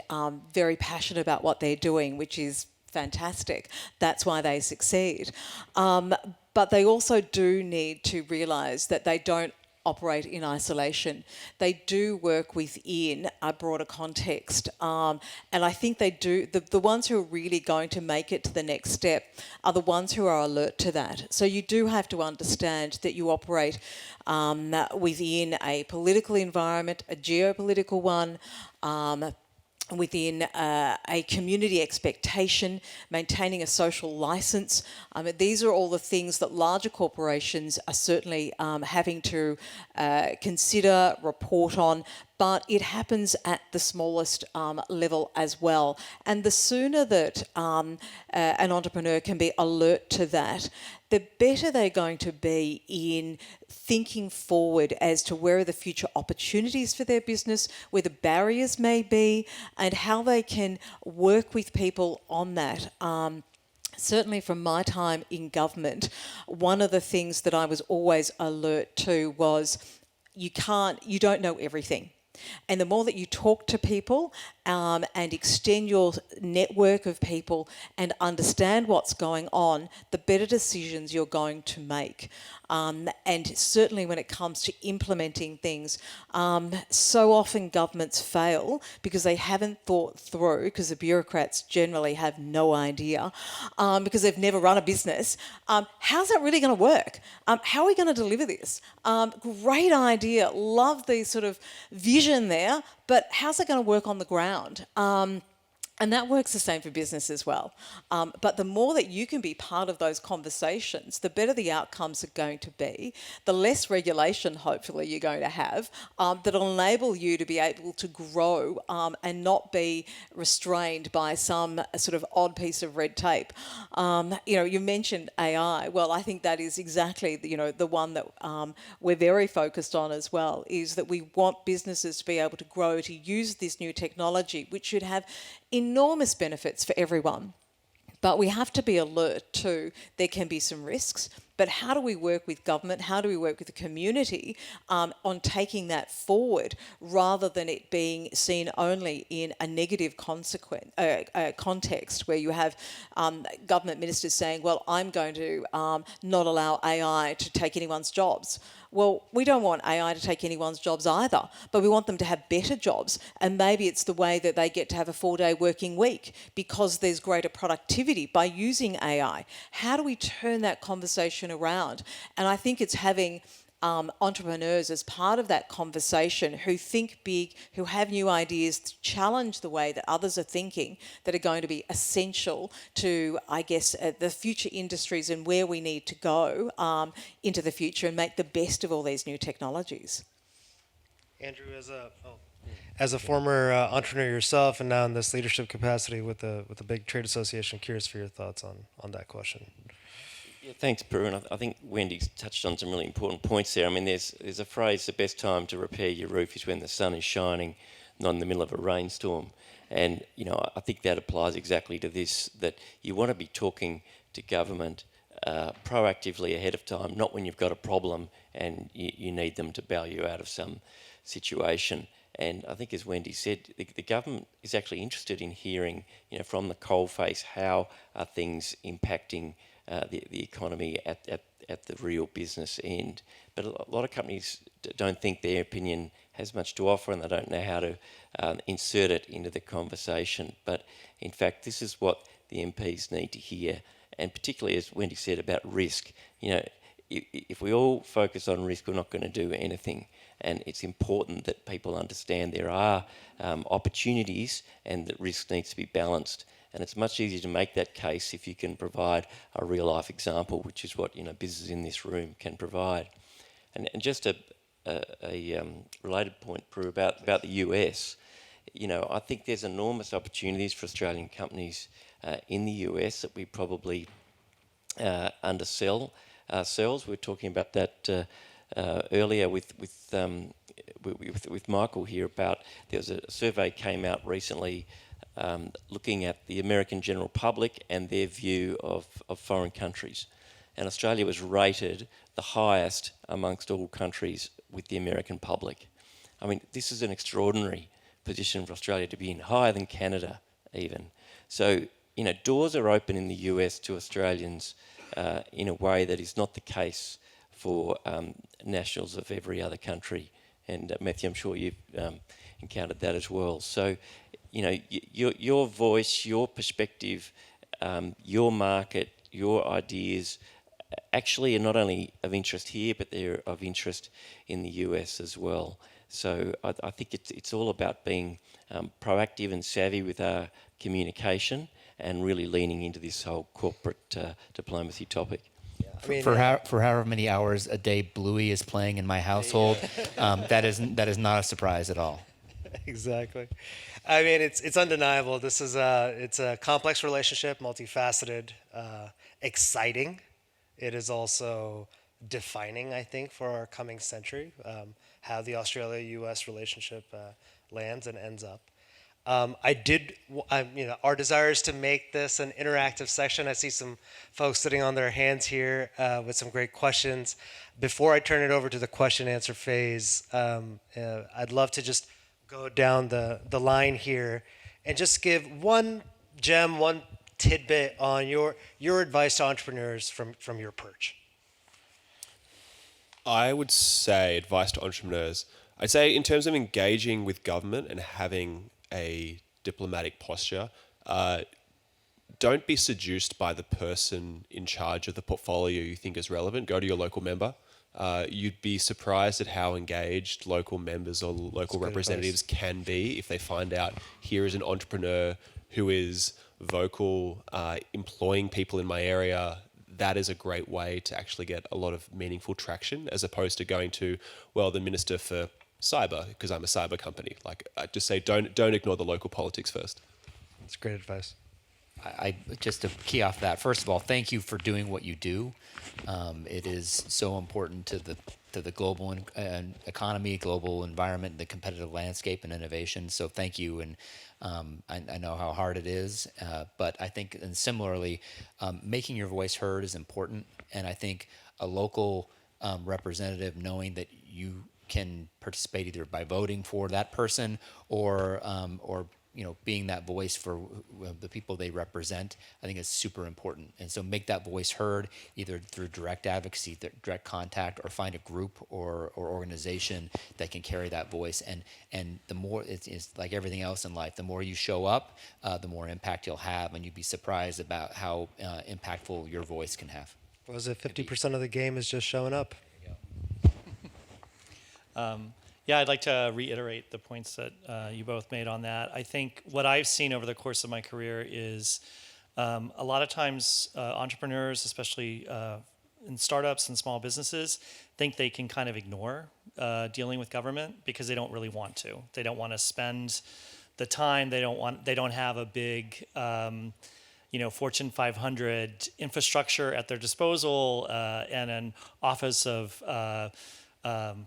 very passionate about what they're doing, which is fantastic. That's why they succeed. But they also do need to realise that they don't operate in isolation. They do work within a broader context. And I think they do, the ones who are really going to make it to the next step are the ones who are alert to that. So you do have to understand that you operate within a political environment, a geopolitical one, within a community expectation, maintaining a social license. These are all the things that larger corporations are certainly having to consider, report on, but it happens at the smallest level as well. And the sooner that an entrepreneur can be alert to that, the better they're going to be in thinking forward as to where are the future opportunities for their business, where the barriers may be, and how they can work with people on that. Certainly from my time in government, one of the things that I was always alert to was you don't know everything. And the more that you talk to people and extend your network of people and understand what's going on, the better decisions you're going to make. And certainly when it comes to implementing things, so often governments fail because they haven't thought through, because the bureaucrats generally have no idea, because they've never run a business. How's that really going to work? How are we going to deliver this? Great idea. Love the sort of vision there, but how's it going to work on the ground? And that works the same for business as well. But the more that you can be part of those conversations, the better the outcomes are going to be, the less regulation, hopefully, you're going to have, that'll enable you to be able to grow and not be restrained by some sort of odd piece of red tape. You mentioned AI. Well, I think that is exactly the one that we're very focused on as well, is that we want businesses to be able to grow, to use this new technology, which should have enormous benefits for everyone. But we have to be alert to there can be some risks. But how do we work with government? How do we work with the community on taking that forward rather than it being seen only in a negative context where you have government ministers saying, well, I'm going to not allow AI to take anyone's jobs. Well, we don't want AI to take anyone's jobs either, but we want them to have better jobs. And maybe it's the way that they get to have a 4-day working week because there's greater productivity by using AI. How do we turn that conversation around? And I think it's having entrepreneurs as part of that conversation who think big, who have new ideas to challenge the way that others are thinking, that are going to be essential to, I guess, the future industries and where we need to go into the future and make the best of all these new technologies. Andrew, as a former entrepreneur yourself and now in this leadership capacity with a big trade association, curious for your thoughts on that question. Yeah, thanks, Peru. And I think Wendy's touched on some really important points there. I mean, there's a phrase, the best time to repair your roof is when the sun is shining, not in the middle of a rainstorm. And, I think that applies exactly to this, that you want to be talking to government proactively ahead of time, not when you've got a problem and you need them to bail you out of some situation. And I think, as Wendy said, the government is actually interested in hearing, from the coalface, how are things impacting the economy at the real business end. But a lot of companies don't think their opinion has much to offer and they don't know how to insert it into the conversation. But in fact, this is what the MPs need to hear. And particularly, as Wendy said, about risk. If we all focus on risk, we're not going to do anything. And it's important that people understand there are opportunities and that risk needs to be balanced. And it's much easier to make that case if you can provide a real-life example, which is what businesses in this room can provide. And just a related point, Prue, about the US. I think there's enormous opportunities for Australian companies in the US that we probably undersell ourselves. We were talking about that earlier with Michael here about there was a survey came out recently looking at the American general public and their view of foreign countries. And Australia was rated the highest amongst all countries with the American public. I mean, this is an extraordinary position for Australia to be in, higher than Canada even. So, doors are open in the US to Australians in a way that is not the case for nationals of every other country. And Matthew, I'm sure you've encountered that as well. So, your voice, your perspective, your market, your ideas actually are not only of interest here, but they're of interest in the US as well. So I think it's all about being proactive and savvy with our communication and really leaning into this whole corporate diplomacy topic. For however many hours a day Bluey is playing in my household, that is not a surprise at all. Exactly. I mean, it's undeniable. This is it's a complex relationship, multifaceted, exciting. It is also defining, I think, for our coming century, how the Australia-U.S. relationship lands and ends up. Our desire is to make this an interactive session. I see some folks sitting on their hands here with some great questions. Before I turn it over to the question-answer phase, I'd love to just go down the line here and just give one gem, one tidbit on your advice to entrepreneurs from your perch. I would say advice to entrepreneurs. I'd say in terms of engaging with government and having a diplomatic posture, don't be seduced by the person in charge of the portfolio you think is relevant. Go to your local member. You'd be surprised at how engaged local members or local representatives can be if they find out here is an entrepreneur who is vocal, employing people in my area. That is a great way to actually get a lot of meaningful traction, as opposed to going to, the Minister for Cyber, because I'm a cyber company. Like, I just say, don't ignore the local politics first. That's great advice. I just to key off that, first of all, thank you for doing what you do. It is so important to the global economy, global environment, the competitive landscape, and innovation. So thank you, and I know how hard it is. But I think, and similarly, making your voice heard is important. And I think a local representative knowing that you can participate either by voting for that person or being that voice for the people they represent, I think is super important. And so make that voice heard either through direct advocacy, direct contact, or find a group or organization that can carry that voice. And the more, it's like everything else in life, the more you show up, the more impact you'll have, and you'd be surprised about how impactful your voice can have. Was it 50% of the game is just showing up? Yeah, I'd like to reiterate the points that you both made on that. I think what I've seen over the course of my career is a lot of times entrepreneurs, especially in startups and small businesses, think they can kind of ignore dealing with government because they don't really want to. They don't want to spend the time. They don't have a big Fortune 500 infrastructure at their disposal and an office of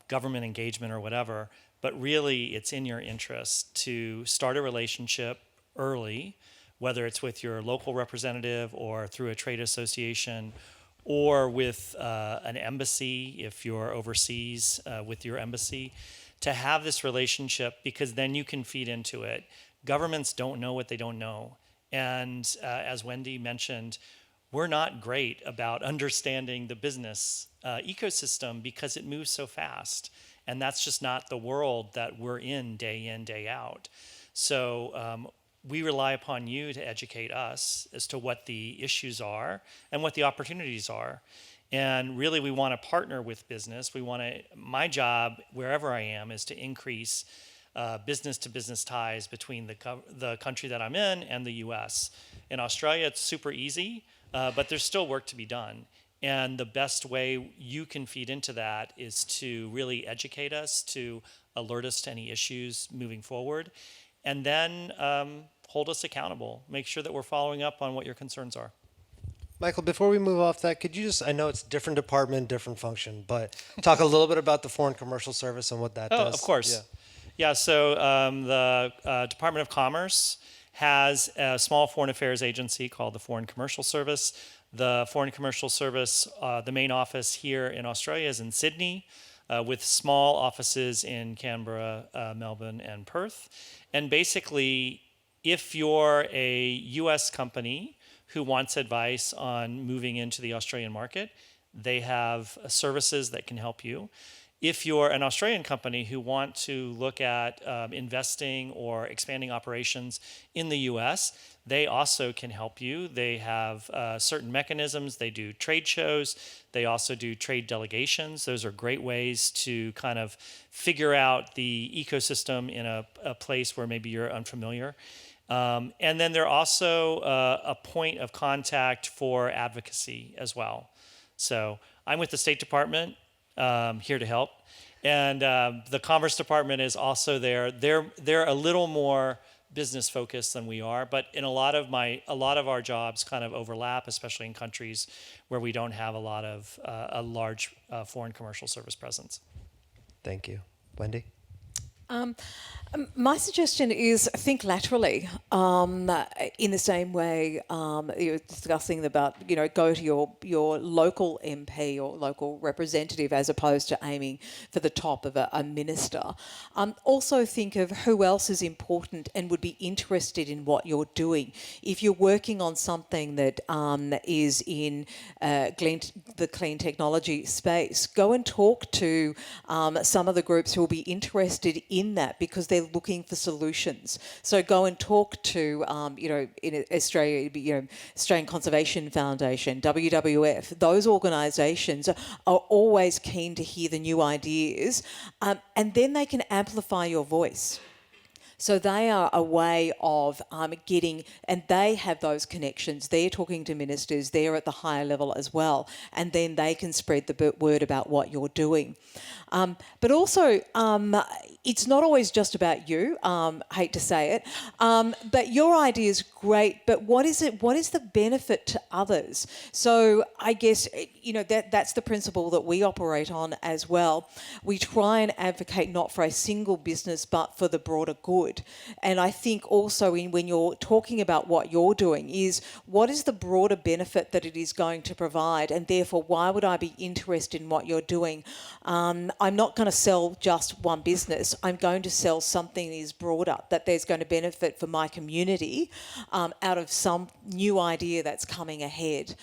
government engagement or whatever, but really it's in your interest to start a relationship early, whether it's with your local representative or through a trade association or with an embassy if you're overseas with your embassy, to have this relationship, because then you can feed into it. Governments don't know what they don't know. And as Wendy mentioned, we're not great about understanding the business ecosystem because it moves so fast. And that's just not the world that we're in, day out. So we rely upon you to educate us as to what the issues are and what the opportunities are. And really, we want to partner with business. My job, wherever I am, is to increase business-to-business ties between the country that I'm in and the U.S. In Australia, it's super easy. But there's still work to be done. And the best way you can feed into that is to really educate us, to alert us to any issues moving forward, and then hold us accountable. Make sure that we're following up on what your concerns are. Michael, before we move off that, could you just, I know it's different department, different function, but talk a little bit about the Foreign Commercial Service and what that does? Of course. Yeah, so the Department of Commerce has a small foreign affairs agency called the Foreign Commercial Service. The Foreign Commercial Service, the main office here in Australia is in Sydney, with small offices in Canberra, Melbourne, and Perth. And basically, if you're a US company who wants advice on moving into the Australian market, they have services that can help you. If you're an Australian company who want to look at investing or expanding operations in the US, they also can help you. They have certain mechanisms. They do trade shows. They also do trade delegations. Those are great ways to kind of figure out the ecosystem in a place where maybe you're unfamiliar. And then they're also a point of contact for advocacy as well. So I'm with the State Department, here to help. And the Commerce Department is also there. They're a little more business focused than we are, but in a lot of our jobs kind of overlap, especially in countries where we don't have a large foreign commercial service presence. Thank you. Wendy? My suggestion is think laterally, in the same way you're discussing about, go to your local MP or local representative as opposed to aiming for the top of a minister. Also think of who else is important and would be interested in what you're doing. If you're working on something that is in the clean technology space, go and talk to some of the groups who will be interested in that because they're looking for solutions. So go and talk to, in Australia, it'd be, Australian Conservation Foundation, WWF. Those organisations are always keen to hear the new ideas, and then they can amplify your voice. So they are a way of getting, and they have those connections. They're talking to ministers, they're at the higher level as well, and then they can spread the word about what you're doing. But also, it's not always just about you, hate to say it, but your idea is great, but what is the benefit to others? So I guess, that's the principle that we operate on as well. We try and advocate not for a single business, but for the broader good. And I think also when you're talking about what you're doing is what is the broader benefit that it is going to provide, and therefore why would I be interested in what you're doing? I'm not going to sell just one business. I'm going to sell something that is broader, that there's going to benefit for my community out of some new idea that's coming ahead.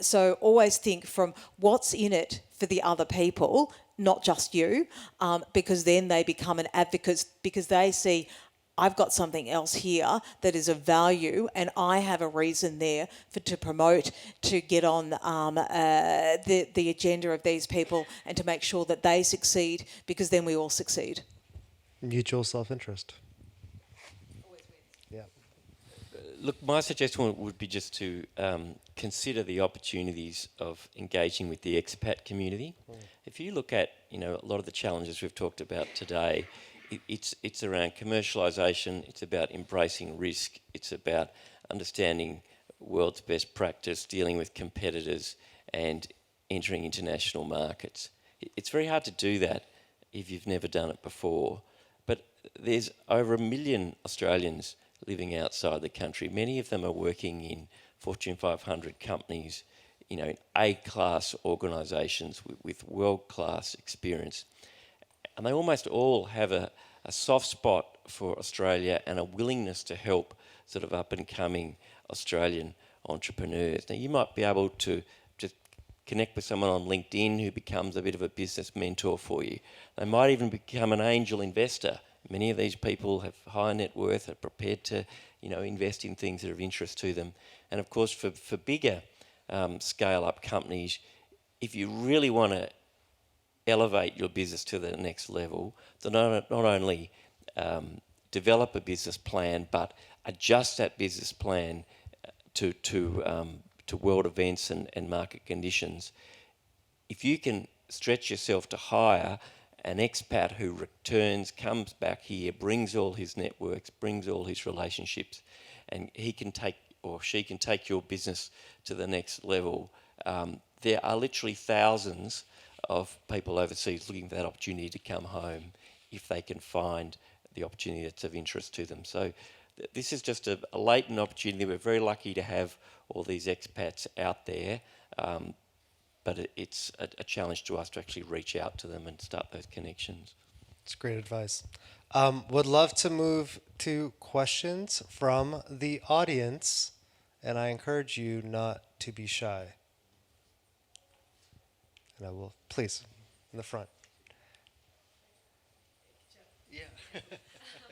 So always think from what's in it for the other people, not just you, because then they become an advocate because they see I've got something else here that is of value and I have a reason there to promote, to get on the agenda of these people and to make sure that they succeed, because then we all succeed. Mutual self-interest. Yeah. Look, my suggestion would be just to consider the opportunities of engaging with the expat community. If you look at, a lot of the challenges we've talked about today, it's around commercialisation, it's about embracing risk, it's about understanding world's best practice, dealing with competitors and entering international markets. It's very hard to do that if you've never done it before, but there's over 1 million Australians living outside the country. Many of them are working in Fortune 500 companies, in A-class organisations with world-class experience. And they almost all have a soft spot for Australia and a willingness to help sort of up-and-coming Australian entrepreneurs. Now, you might be able to just connect with someone on LinkedIn who becomes a bit of a business mentor for you. They might even become an angel investor. Many of these people have high net worth, are prepared to, invest in things that are of interest to them. And of course, for bigger scale-up companies, if you really want to elevate your business to the next level, to not only develop a business plan, but adjust that business plan to world events and market conditions. If you can stretch yourself to hire an expat who returns, comes back here, brings all his networks, brings all his relationships, and he can take or she can take your business to the next level, there are literally thousands of people overseas looking for that opportunity to come home if they can find the opportunity that's of interest to them. So this is just a latent opportunity. We're very lucky to have all these expats out there, but it's a challenge to us to actually reach out to them and start those connections. It's great advice. Would love to move to questions from the audience, and I encourage you not to be shy. And I will, please, in the front. Yeah. I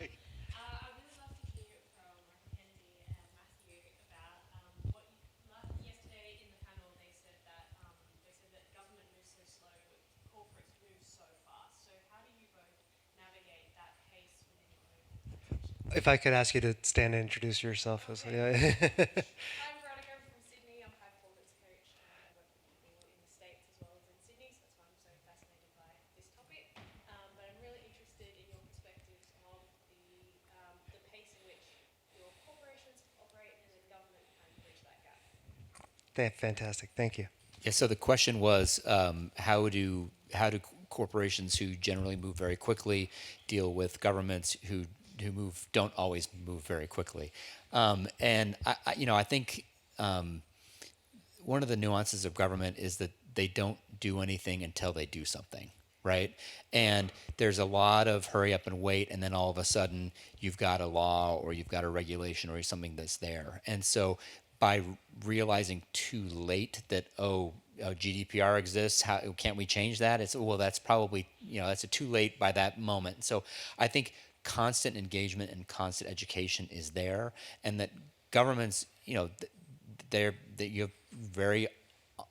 really love to hear from Kennedy and Matthew about what yesterday in the panel they said that government moves so slow, but corporates move so fast. So how do you both navigate that pace within your own organization? If I could ask you to stand and introduce yourself. Okay. Yeah. I'm Veronica, I'm from Sydney. I'm a high performance coach. I work with people in the States as well as in Sydney, so that's why I'm so fascinated by this topic. But I'm really interested in your perspectives of the pace in which your corporations operate and then government kind of bridge that gap. Fantastic. Thank you. Yeah, so the question was, how do corporations who generally move very quickly deal with governments who don't always move very quickly? And I think one of the nuances of government is that they don't do anything until they do something, right? And there's a lot of hurry up and wait, and then all of a sudden you've got a law or you've got a regulation or something that's there. And so by realizing too late that, GDPR exists, how can't we change that? It's, well, that's probably, that's too late by that moment. So I think constant engagement and constant education is there, and that governments, that you have very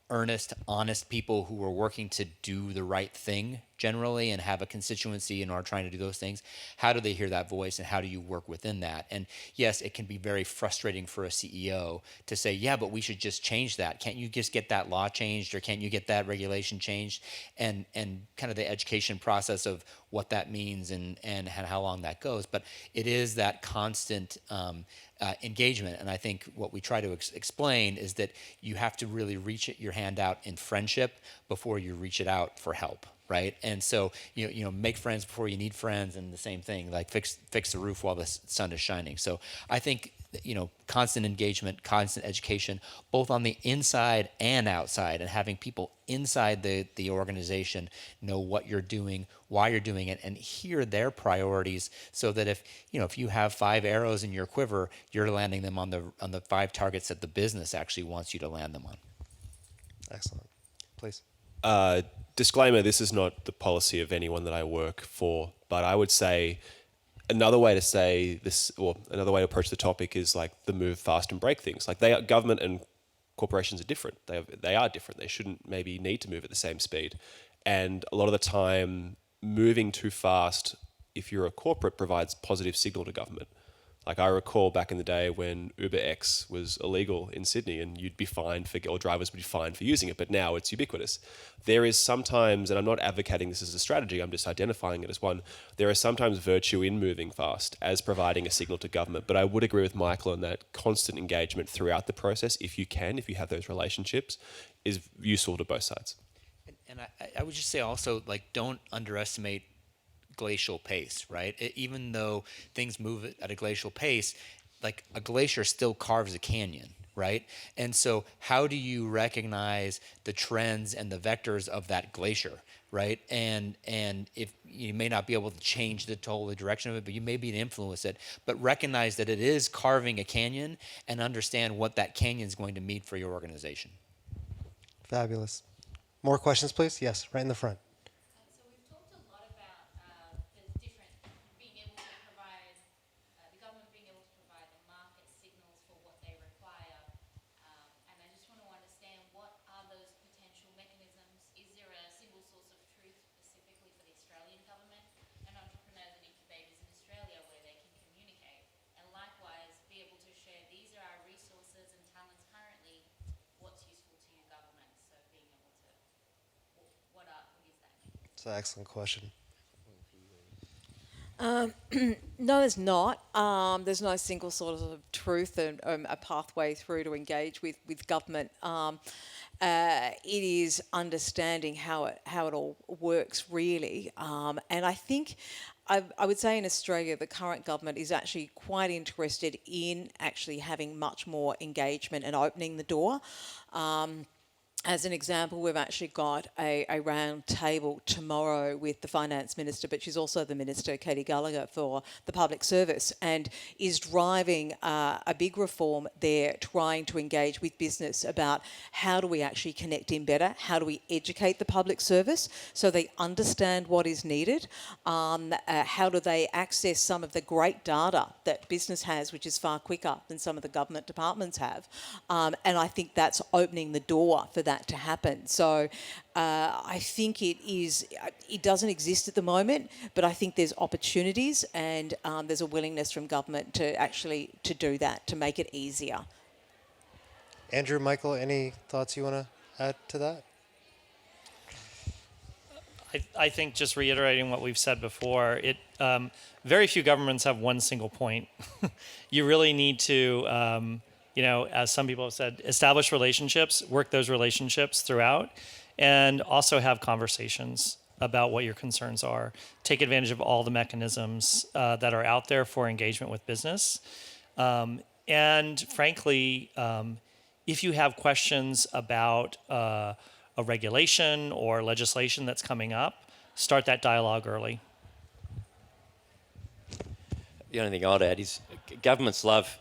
earnest, honest people who are working to do the right thing generally and have a constituency and are trying to do those things. How do they hear that voice, and how do you work within that? And yes, it can be very frustrating for a CEO to say, yeah, but we should just change that. Can't you just get that law changed, or can't you get that regulation changed? And kind of the education process of what that means and how long that goes. But it is that constant engagement. And I think what we try to explain is that you have to really reach your hand out in friendship before you reach it out for help, right? And so make friends before you need friends, and the same thing, like fix the roof while the sun is shining. So I think constant engagement, constant education, both on the inside and outside, and having people inside the organization know what you're doing, why you're doing it, and hear their priorities, so that if you have 5 arrows in your quiver, you're landing them on the 5 targets that the business actually wants you to land them on. Excellent. Please. Disclaimer, this is not the policy of anyone that I work for, but I would say another way to say this, or another way to approach the topic, is like the move fast and break things. Like government and corporations are different. They are different. They shouldn't maybe need to move at the same speed. And a lot of the time, moving too fast, if you're a corporate, provides positive signal to government. Like I recall back in the day when UberX was illegal in Sydney, and you'd be fined or drivers would be fined for using it, but now it's ubiquitous. There is sometimes, and I'm not advocating this as a strategy, I'm just identifying it as one, there is sometimes virtue in moving fast as providing a signal to government. But I would agree with Michael on that constant engagement throughout the process, if you have those relationships, is useful to both sides. And I would just say also, like, don't underestimate glacial pace, right? Even though things move at a glacial pace, like a glacier still carves a canyon, right? And so how do you recognize the trends and the vectors of that glacier, right? And if you may not be able to change the total direction of it, but you may be able to influence it, but recognize that it is carving a canyon, and understand what that canyon is going to mean for your organization. Fabulous. More questions, please? Yes, right in the front. So we've talked a lot about the different being able to provide the government being able to provide the market signals for what they require, and I just want to understand, what are those potential mechanisms? Is there a single source of truth specifically for the Australian government and entrepreneurs and incubators in Australia where they can communicate, and likewise be able to share, these are our resources and talents currently, what's useful to your government? So being able to, what is that mechanism? It's an excellent question. No, there's not. There's no single sort of truth and a pathway through to engage with government. It is understanding how it all works, really. And I think I would say in Australia, the current government is actually quite interested in actually having much more engagement and opening the door. As an example, we've actually got a round table tomorrow with the finance minister, but she's also the minister, Katie Gallagher, for the public service, and is driving a big reform there, trying to engage with business about how do we actually connect in better, how do we educate the public service so they understand what is needed, how do they access some of the great data that business has, which is far quicker than some of the government departments have, and I think that's opening the door for that to happen. So I think it doesn't exist at the moment, but I think there's opportunities and there's a willingness from government to do that, to make it easier. Andrew, Michael, any thoughts you want to add to that? I think just reiterating what we've said before, very few governments have one single point. You really need to, as some people have said, establish relationships, work those relationships throughout, and also have conversations about what your concerns are. Take advantage of all the mechanisms that are out there for engagement with business. And frankly, if you have questions about a regulation or legislation that's coming up, start that dialogue early. The only thing I'd add is governments love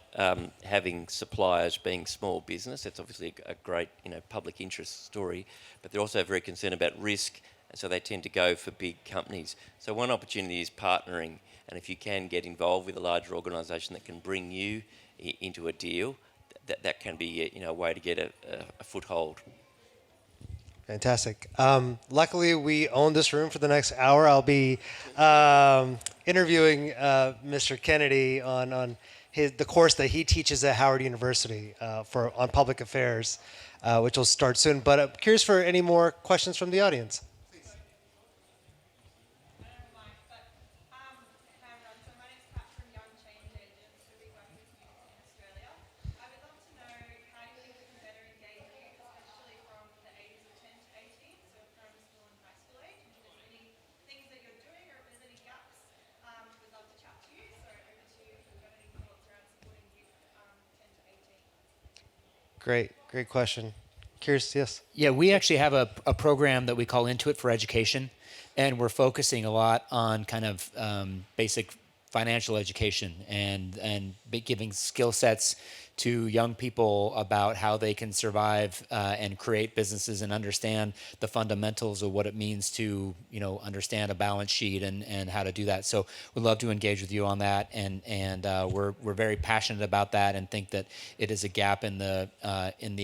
having suppliers being small business. That's obviously a great, public interest story, but they're also very concerned about risk, and so they tend to go for big companies. So one opportunity is partnering, and if you can get involved with a larger organisation that can bring you into a deal, that can be a way to get a foothold. Fantastic. Luckily, we own this room for the next hour. I'll be interviewing Mr. Kennedy on the course that he teaches at Howard University on public affairs, which will start soon. But I'm curious for any more questions from the audience. Great question. Curious, yes? Yeah, we actually have a program that we call Intuit for Education, and we're focusing a lot on kind of basic financial education and giving skill sets to young people about how they can survive and create businesses and understand the fundamentals of what it means to, understand a balance sheet and how to do that. So we'd love to engage with you on that, and we're very passionate about that and think that it is a gap in the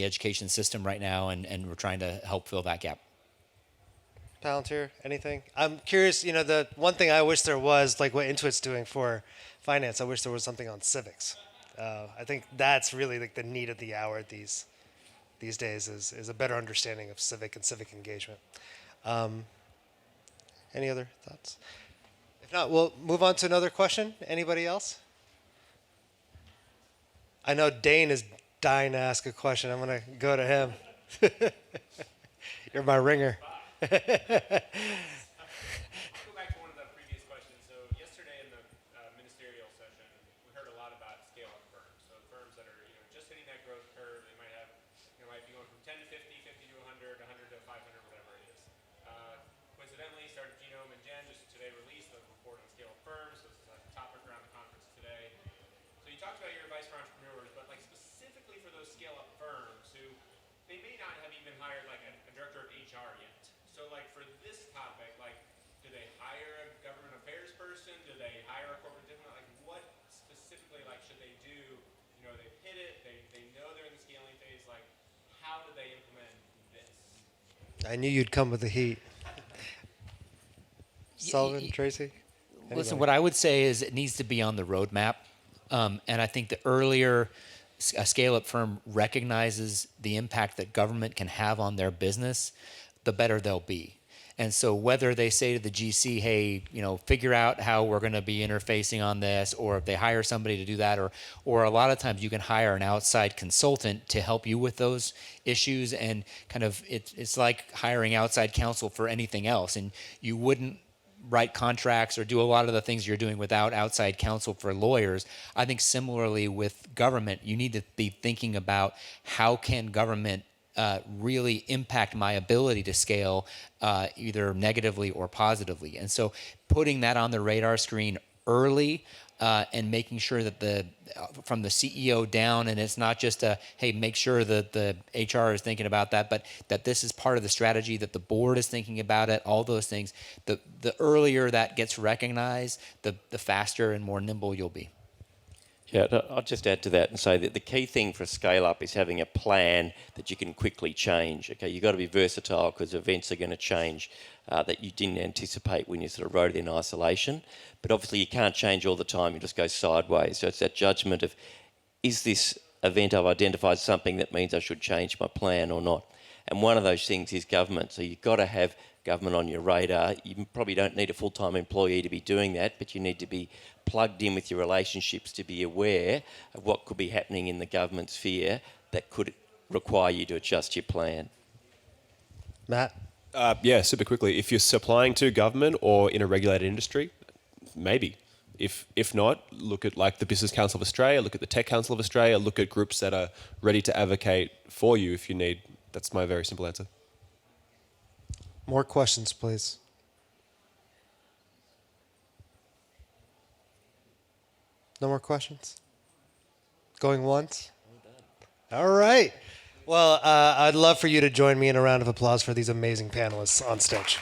education system right now, and we're trying to help fill that gap. Palantir, anything? I'm curious, the one thing I wish there was, like what Intuit's doing for finance, I wish there was something on civics. I think that's really like the need of the hour these days is a better understanding of civic and civic engagement. Any other thoughts? If not, we'll move on to another question. Anybody else? I know Dane is dying to ask a question. I'm going to go to him. You're my ringer. I'll go back to one of the previous questions. So yesterday in the ministerial session, we heard a lot about scale-up firms. So firms that are just hitting that growth curve, they might have might be going from 10 to 50, 50 to 100, 100 to 500, whatever it is. Coincidentally, started Genome and Jen just today released a report on scale-up firms. So this is a topic around the conference today. So you talked about your advice for entrepreneurs, but like specifically for those scale-up firms who they may not have even hired like a director of HR yet. So like for this topic, like do they hire a government affairs person? Do they hire a corporate diplomat? Like what specifically like should they do? They've hit it, they know they're in the scaling phase, like how do they implement this? I knew you'd come with the heat. Sullivan, Tracy? Listen, what I would say is it needs to be on the roadmap. And I think the earlier a scale-up firm recognizes the impact that government can have on their business, the better they'll be. And so whether they say to the GC, hey, figure out how we're going to be interfacing on this, or if they hire somebody to do that, or a lot of times you can hire an outside consultant to help you with those issues, and kind of it's like hiring outside counsel for anything else. And you wouldn't write contracts or do a lot of the things you're doing without outside counsel for lawyers. I think similarly with government, you need to be thinking about how can government really impact my ability to scale either negatively or positively. And so putting that on the radar screen early and making sure that from the CEO down, and it's not just hey, make sure that the HR is thinking about that, but that this is part of the strategy, that the board is thinking about it, all those things. The earlier that gets recognized, the faster and more nimble you'll be. Yeah, I'll just add to that and say that the key thing for a scale-up is having a plan that you can quickly change. Okay, you've got to be versatile because events are going to change that you didn't anticipate when you sort of wrote it in isolation. But obviously you can't change all the time, you just go sideways. So it's that judgment of, is this event I've identified something that means I should change my plan or not? And one of those things is government. So you've got to have government on your radar. You probably don't need a full-time employee to be doing that, but you need to be plugged in with your relationships to be aware of what could be happening in the government sphere that could require you to adjust your plan. Matt? Yeah, super quickly. If you're supplying to government or in a regulated industry, maybe. If not, look at like the Business Council of Australia, look at the Tech Council of Australia, look at groups that are ready to advocate for you if you need. That's my very simple answer. More questions, please. No more questions? Going once? All right. Well, I'd love for you to join me in a round of applause for these amazing panelists on stage.